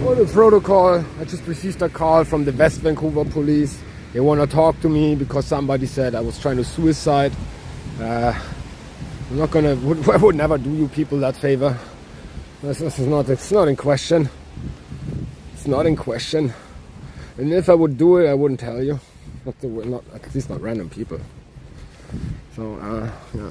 For the protocol, I just received a call from the Westvancouver police. They want to talk to me because somebody said I was trying to suicide. I'm not gonna. I would never do you people that favor. This is not. It's not in question. It's not in question. And if I would do it, I wouldn't tell you. Not at least not random people. So yeah.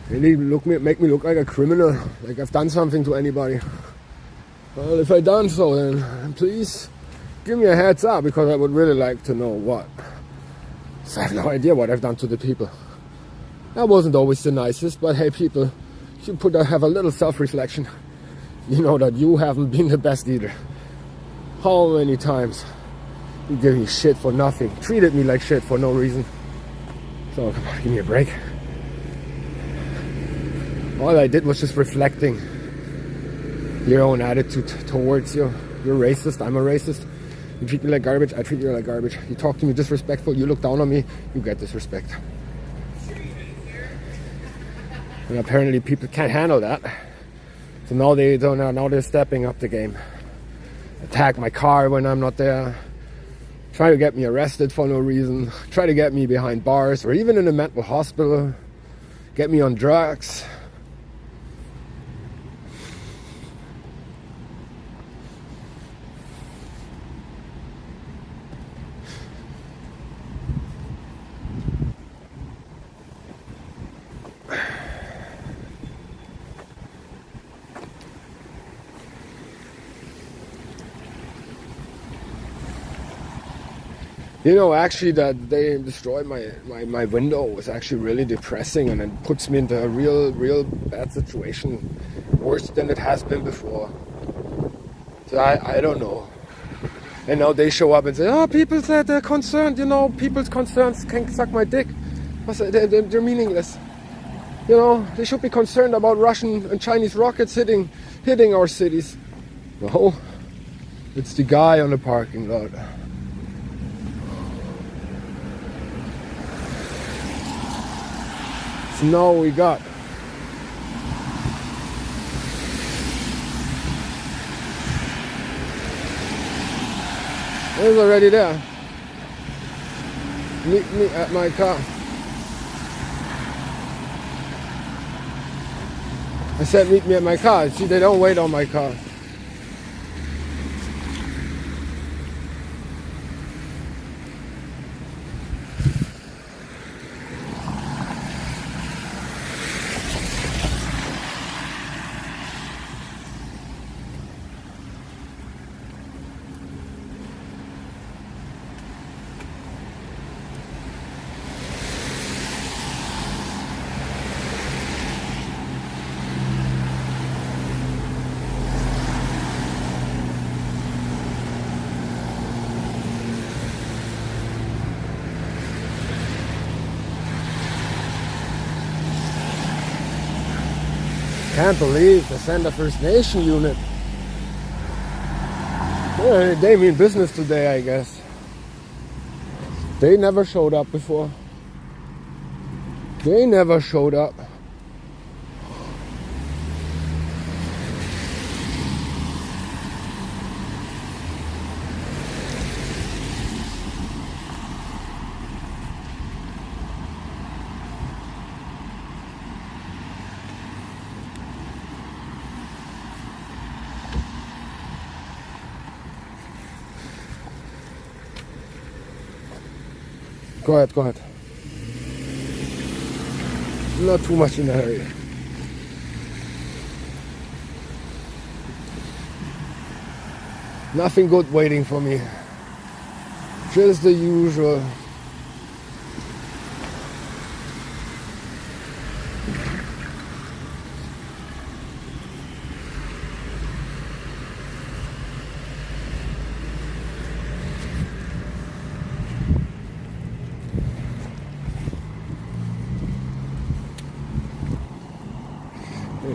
Really make me look like a criminal, like I've done something to anybody. Well, if I done so, then please give me a heads up, because I would really like to know what. So I have no idea what I've done to the people. I wasn't always the nicest, but hey, people, you have a little self-reflection. You know that you haven't been the best either. How many times you gave me shit for nothing, treated me like shit for no reason? So come on, give me a break. All I did was just reflecting your own attitude towards you. You're racist, I'm a racist. You treat me like garbage, I treat you like garbage. You talk to me disrespectful, you look down on me, you get disrespect. And apparently people can't handle that. So now they're stepping up the game. Attack my car when I'm not there. Try to get me arrested for no reason. Try to get me behind bars or even in a mental hospital. Get me on drugs. You know, actually, that they destroyed my window was actually really depressing, and it puts me into a real bad situation, worse than it has been before. So I don't know. And now they show up and say, oh, people said they're concerned, you know, people's concerns can suck my dick. They're meaningless. You know, they should be concerned about Russian and Chinese rockets hitting our cities. No, it's the guy on the parking lot. Snow we got. It was already there. Meet me at my car. I said meet me at my car. See, they don't wait on my car. Can't believe the Santa First Nation unit. Yeah, they mean business today, I guess. They never showed up before. They never showed up. Go ahead. Not too much in a hurry. Nothing good waiting for me. Just the usual.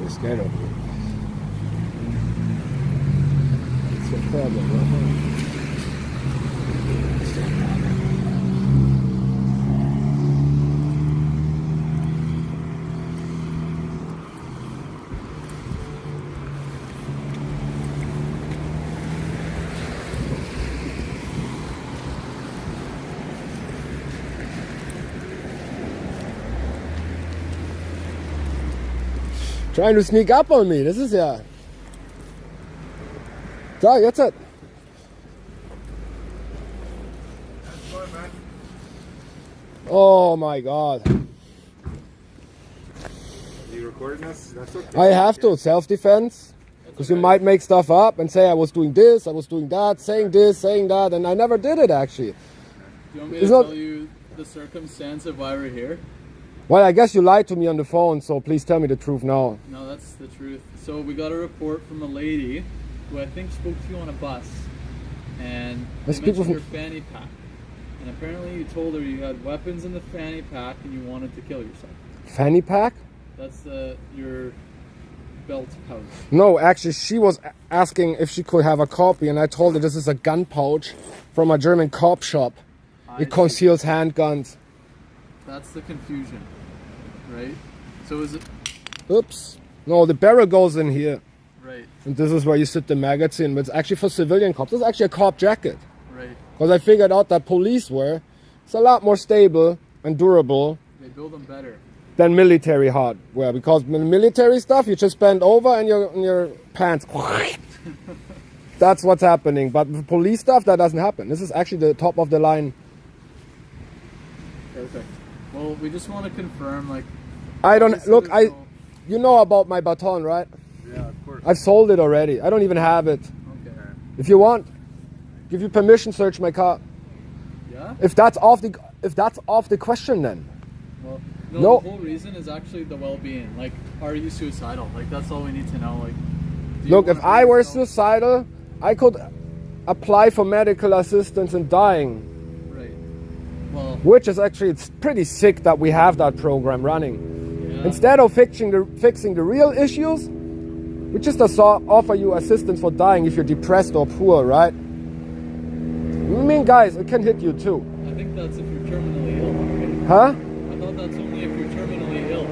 It's kind of it's a problem. It's a problem. Trying to sneak up on me. Das ist ja... Da, jetzt hat... Oh my God. Are you recording us? That's okay. I have to. Self-defense. Because you might make stuff up and say I was doing this, I was doing that, saying this, saying that, and I never did it actually. Do you want me to tell you the circumstance of why we're here? Well, I guess you lied to me on the phone, so please tell me the truth now. No, that's the truth. So we got a report from a lady who I think spoke to you on a bus, and you mentioned your fanny pack. And apparently you told her you had weapons in the fanny pack and you wanted to kill yourself. Fanny pack? That's your belt pouch. No, actually she was asking if she could have a copy, and I told her this is a gun pouch from a German cop shop. It conceals handguns. That's the confusion, right? So is it... Oops. No, the barrel goes in here. Right. And this is where you sit the magazine, but it's actually for civilian cops. This is actually a cop jacket. Right. Because I figured out that police wear is a lot more stable and durable. They build them better than military hardware. Because military stuff, you just bend over and your pants. That's what's happening. But with police stuff, that doesn't happen. This is actually the top of the line. Perfect. Well, we just want to confirm, like... I don't... Look, you know about my baton, right? Yeah, of course. I've sold it already. I don't even have it. Okay. If you want, give you permission, search my car. Yeah? If that's off the question, then. Well, no. The whole reason is actually the well-being. Like, are you suicidal? Like, that's all we need to know. Like, look, if I were suicidal, I could apply for medical assistance in dying. Right. Well, which is actually, it's pretty sick that we have that program running. Yeah. Instead of fixing the real issues, we just offer you assistance for dying if you're depressed or poor, right? I mean, guys, it can hit you too. I think that's if you're terminally ill. Right? Huh? I thought that's only if you're terminally ill.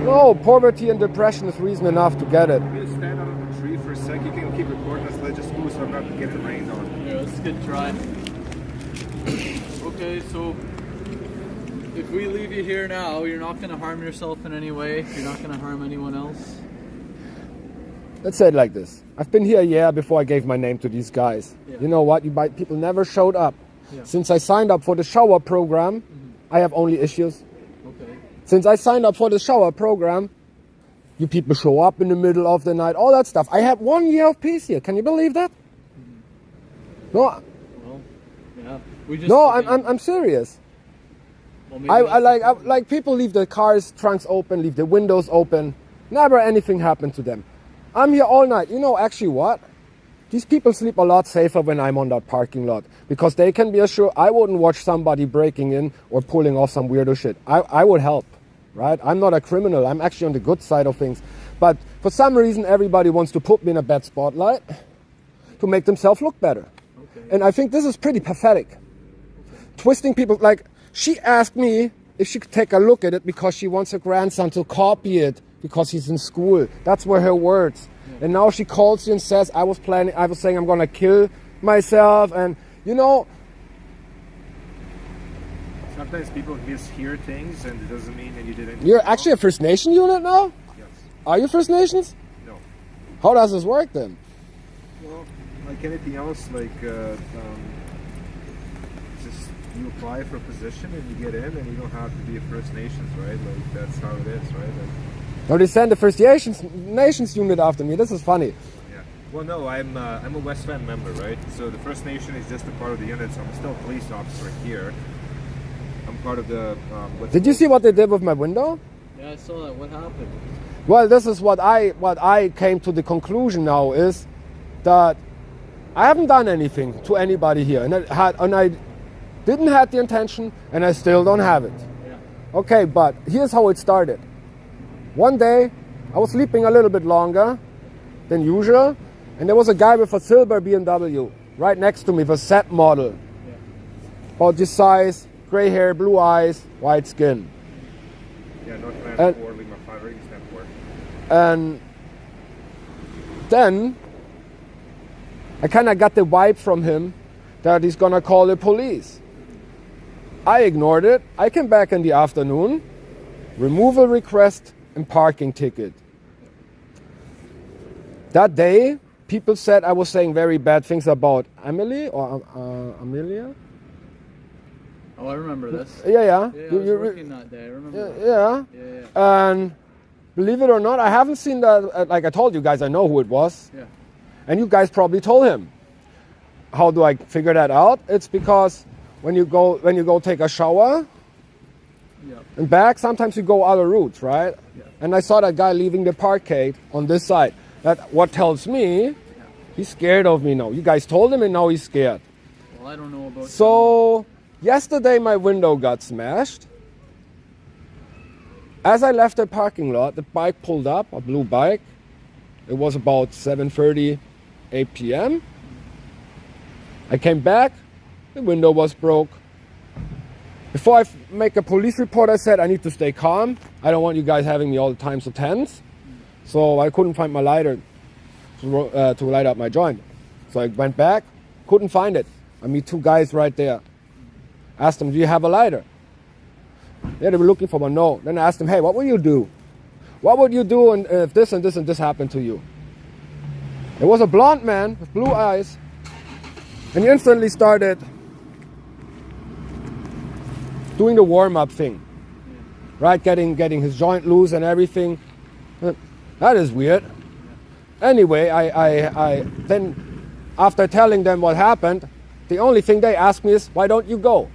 No, poverty and depression is reason enough to get it. Can you stand on the tree for a sec? You can keep recording us. Let's just move so I'm not to get the rain on. Yeah, let's get dry. Okay, so if we leave you here now, you're not going to harm yourself in any way. You're not going to harm anyone else. Let's say it like this. I've been here a year before I gave my name to these guys. Yeah. You know what? People never showed up. Yeah. Since I signed up for the shower program, I have only issues. Okay. Since I signed up for the shower program, you people show up in the middle of the night, all that stuff. I had 1 year of peace here. Can you believe that? No. Well, yeah. I'm serious. Well, I like people leave their cars trunks open, leave the windows open. Never anything happened to them. I'm here all night. You know, actually what? These people sleep a lot safer when I'm on that parking lot, because they can be assured I wouldn't watch somebody breaking in or pulling off some weirdo shit. I would help, right? I'm not a criminal. I'm actually on the good side of things. But for some reason, everybody wants to put me in a bad spotlight to make themselves look better. Okay. And I think this is pretty pathetic. Okay. Twisting people, like, she asked me if she could take a look at it because she wants her grandson to copy it because he's in school. That's were her words. Yeah. And now she calls you and says, I was saying I'm gonna kill myself, and you know. Sometimes people mishear things and it doesn't mean that you did anything. You're actually a First Nation unit now? Yes. Are you First Nations? No. How does this work then? Well, like anything else, like just you apply for a position and you get in, and you don't have to be a First Nations, right? Like that's how it is, right? Like, no, they send the First Nations unit after me. This is funny. yeah. Well, no, I'm a Westvan member, right? So the First Nation is just a part of the unit. So I'm still a police officer here. I'm part of the. Did you see what they did with my window? Yeah, I saw that. What happened? Well, this is what I came to the conclusion now is that I haven't done anything to anybody here, and I didn't have the intention, and I still don't have it. Yeah. Okay, but here's how it started. One day, I was sleeping a little bit longer than usual, and there was a guy with a silver BMW right next to me, the set model. Yeah. About this size, gray hair, blue eyes, white skin. Yeah, North Vancouver, Lima 5 rating stand for. And then I kind of got the vibe from him that he's gonna call the police. I ignored it. I came back in the afternoon, removal request and parking ticket. That day, people said I was saying very bad things about Emily or Amelia. Oh, I remember this. Yeah. Yeah, I was working that day. I remember that. Yeah. And believe it or not, I haven't seen that. Like I told you guys, I know who it was. Yeah. And you guys probably told him. How do I figure that out? It's because when you go take a shower and back, sometimes you go other routes, right? Yeah. And I saw that guy leaving the parkade on this side. That what tells me he's scared of me now. You guys told him and now he's scared. Well, I don't know about So yesterday my window got smashed. As I left the parking lot, the bike pulled up, a blue bike. It was about 7:30, 8 p.m. I came back, the window was broke. Before I make a police report, I said I need to stay calm. I don't want you guys having me all the time so tense. So I couldn't find my lighter to light up my joint. So I went back, couldn't find it. I meet two guys right there. Asked them, do you have a lighter? Yeah, they were looking for one. No. Then I asked them, hey, what will you do? What would you do if this and this and this happened to you? There was a blonde man with blue eyes. And he instantly started doing the warm-up thing. Right, getting his joint loose and everything. That is weird. Anyway, I then, after telling them what happened, the only thing they asked me is, why don't you go?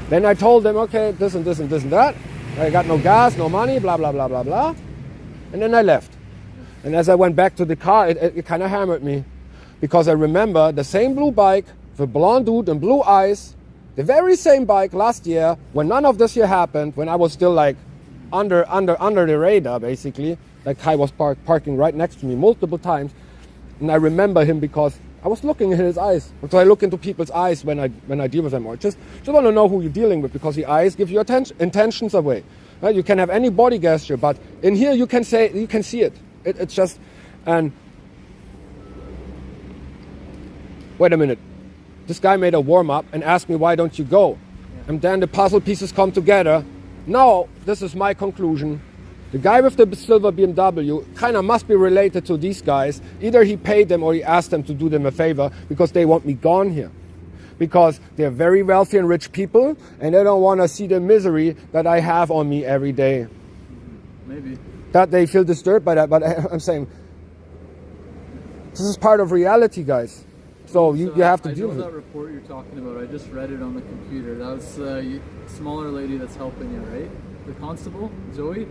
Then I told them, okay, this and this and this and that. I got no gas, no money, blah, blah, blah, blah, blah. And then I left. And as I went back to the car, it kind of hammered me. Because I remember the same blue bike, the blonde dude and blue eyes, the very same bike last year, when none of this here happened, when I was still like under the radar, basically. That guy was parking right next to me multiple times. And I remember him because I was looking in his eyes. So I look into people's eyes when I deal with them. Or just want to know who you're dealing with, because the eyes give your intentions away. Right? You can have any body gesture, but in here you can see it. It's just, and wait a minute. This guy made a warm-up and asked me, why don't you go? And then the puzzle pieces come together. Now, this is my conclusion. The guy with the silver BMW kind of must be related to these guys. Either he paid them or he asked them to do them a favor because they want me gone here. Because they're very wealthy and rich people and they don't want to see the misery that I have on me every day. Maybe. That they feel disturbed by that, but I'm saying this is part of reality, guys. So you have to deal with it. I know that report you're talking about. I just read it on the computer. That was the smaller lady that's helping you, right? The constable, Zoe?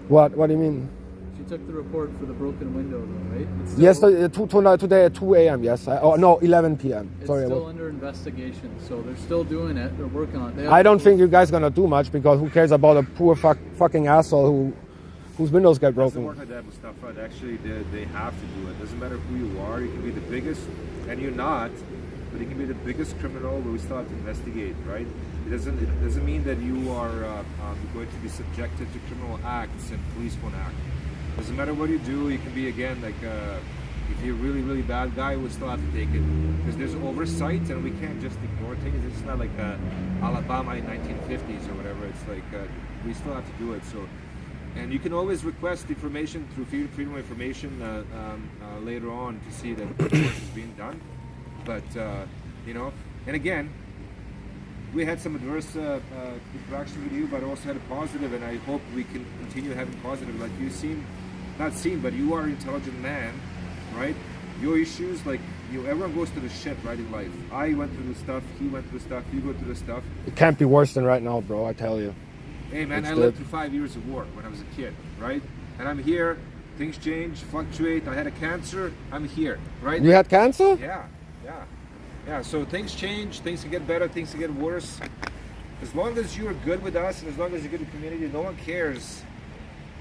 What do you mean? She took the report for the broken window, though, right? Yes, today at 2 a.m., yes. 11 p.m. It's Sorry. still under investigation, so they're still doing it. They're working on it. I don't think you guys going to do much, because who cares about a poor fucking asshole whose windows get broken. Doesn't work like that, Mustafa. Actually, they have to do it. Doesn't matter who you are. You can be the biggest, and you're not, but you can be the biggest criminal, but we still have to investigate, right? It doesn't mean that you are going to be subjected to criminal acts and police won't act. Doesn't matter what you do. You can be, again, like if you're a really, really bad guy, we still have to take it, because there's oversight and we can't just ignore things. It's not like Alabama in 1950s or whatever. It's like we still have to do it. So. And you can always request information through Freedom of Information later on to see that work is being done. But, and again, we had some adverse interaction with you, but also had a positive, and I hope we can continue having positive. Like but you are an intelligent man, right? Your issues, like, everyone goes through the shit, right, in life. I went through the stuff, he went through the stuff, you go through the stuff. It can't be worse than right now, bro, I tell you. Hey man, I lived through 5 years of war when I was a kid, right? And I'm here, things change, fluctuate, I had a cancer, I'm here, right? You had cancer? Yeah, so things change, things can get better, things can get worse. As long as you're good with us, and as long as you're good in the community, no one cares,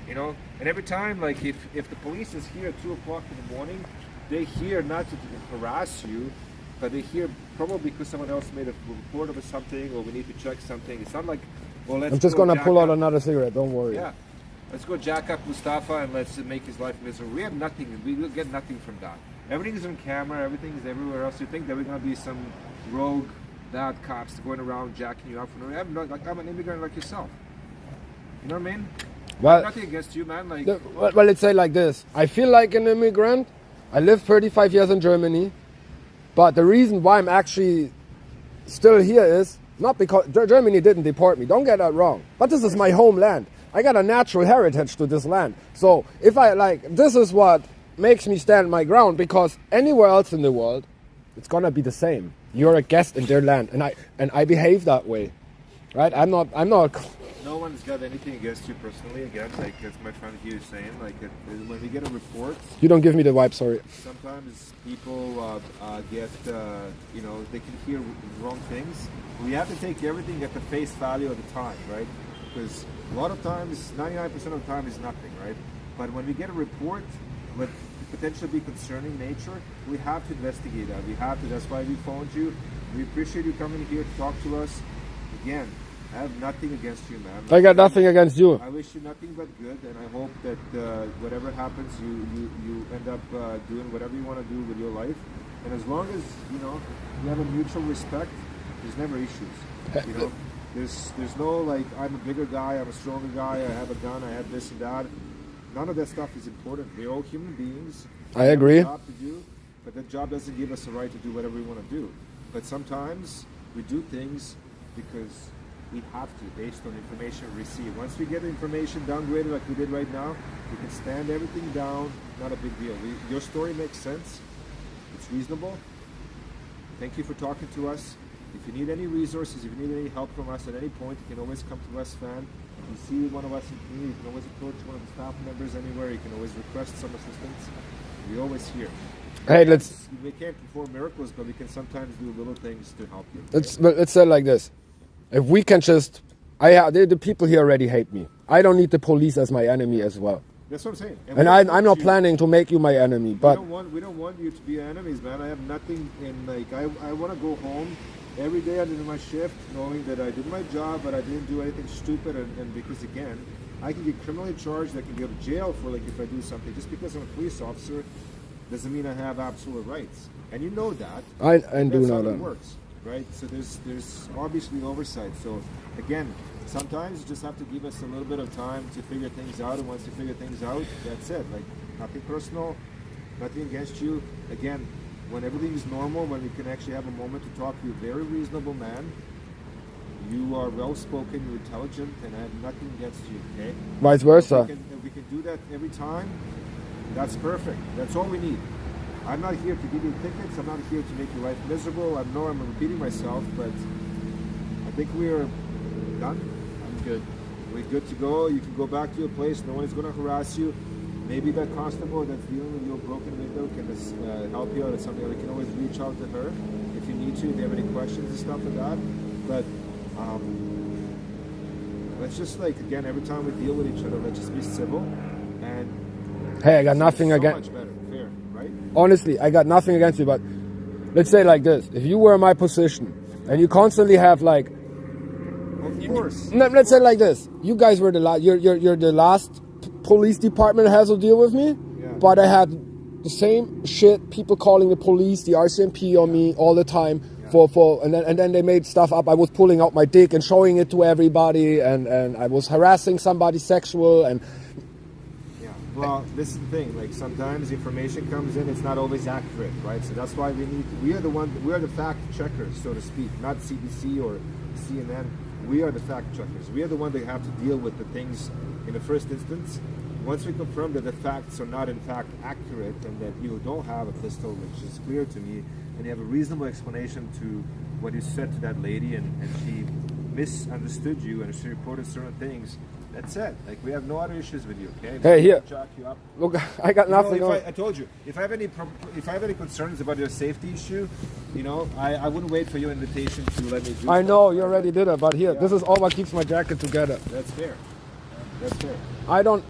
And every time, like, if the police is here at 2 o'clock in the morning, they're here not to harass you, but they're here probably because someone else made a report of something, or we need to check something. It's not like, well, let's. I'm just gonna pull out another cigarette. Don't worry. Yeah, let's go jack up Mustafa and let's make his life miserable. We have nothing. We will get nothing from that. Everything is on camera. Everything is everywhere else. You think that we're gonna be some rogue bad cops going around jacking you up? I'm an immigrant like yourself. You know what I mean? Well, nothing against you, man. Like, well, let's say like this. I feel like an immigrant. I lived 35 years in Germany. But the reason why I'm actually still here is not because Germany didn't deport me. Don't get that wrong. But this is my homeland. I got a natural heritage to this land. So if I this is what makes me stand my ground, because anywhere else in the world, it's gonna be the same. You're a guest in their land, and I behave that way, right? I'm not. no one's got anything against you personally. Again, like as my friend here is saying, like when we get a report, You don't give me the vibe. Sorry. sometimes people get, they can hear wrong things. We have to take everything at the face value at the time, right? Because a lot of times, 99% of the time is nothing, right? But when we get a report with potentially be concerning nature, we have to investigate that. We have to. That's why we phoned you. We appreciate you coming here to talk to us. Again, I have nothing against you, man. I got nothing against you. I wish you nothing but good, and I hope that whatever happens, you end up doing whatever you want to do with your life. And as long as you have a mutual respect, there's never issues. There's no like I'm a bigger guy, I'm a stronger guy, I have a gun, I have this and that. None of that stuff is important. We're all human beings. I agree. We have a job to do, but that job doesn't give us the right to do whatever we want to do. But sometimes we do things because we have to, based on information we receive. Once we get the information downgraded like we did right now, we can stand everything down. Not a big deal. Your story makes sense. It's reasonable. Thank you for talking to us. If you need any resources, if you need any help from us at any point, you can always come to Westvan. If you see one of us in community, you can always approach one of the staff members anywhere. You can always request some assistance. We're always here. Hey, We can't perform miracles, but we can sometimes do little things to help you. let's say it like this. If we can just, the people here already hate me. I don't need the police as my enemy as well. That's what I'm saying. And I'm not planning to make you my enemy. But we don't want you to be enemies, man. I have nothing in I want to go home every day at the end of my shift knowing that I did my job, but I didn't do anything stupid. And because again, I can get criminally charged. I can go to jail for if I do something. Just because I'm a police officer doesn't mean I have absolute rights. And you know that. I do That's know how that. it works, right? So there's obviously oversight. So again, sometimes you just have to give us a little bit of time to figure things out. And once you figure things out, that's it. Like nothing personal, nothing against you. Again, when everything is normal, when we can actually have a moment to talk, you're a very reasonable man. You are well-spoken, you're intelligent, and I have nothing against you, okay? Vice versa. If we can do that every time, that's perfect. That's all we need. I'm not here to give you tickets. I'm not here to make your life miserable. I know I'm repeating myself, but I think we are done. I'm good. We're good to go. You can go back to your place. No one is going to harass you. Maybe that constable that's dealing with your broken window can help you out. It's something we can always reach out to her if you need to, if you have any questions and stuff like that. But let's just again, every time we deal with each other, let's just be civil. And Hey, I got nothing so against. much better, fair, right? Honestly, I got nothing against you. But let's say like this: if you were in my position and you constantly have Of course. let's say like this: you guys were the last. You're the last police department that has to deal with me. Yeah. But I had the same shit. People calling the police, the RCMP on me all the time. And then they made stuff up. I was pulling out my dick and showing it to everybody, and I was harassing somebody sexual and. Yeah. Well, this is the thing. Sometimes information comes in, it's not always accurate, right? So that's why we are the fact checkers, so to speak, not CBC or CNN. We are the fact checkers. We are the ones that have to deal with the things in the first instance. Once we confirm that the facts are not in fact accurate and that you don't have a pistol, which is clear to me, and you have a reasonable explanation to what you said to that lady, and she misunderstood you and she reported certain things, that's it. We have no other issues with you, okay? Hey, here. Jack you up. Look, I got nothing on. I told you, if I have any concerns about your safety issue, I wouldn't wait for your invitation to let me do. I stuff. know you already did it, but here, this is all what keeps my jacket together. That's fair. That's fair. I don't.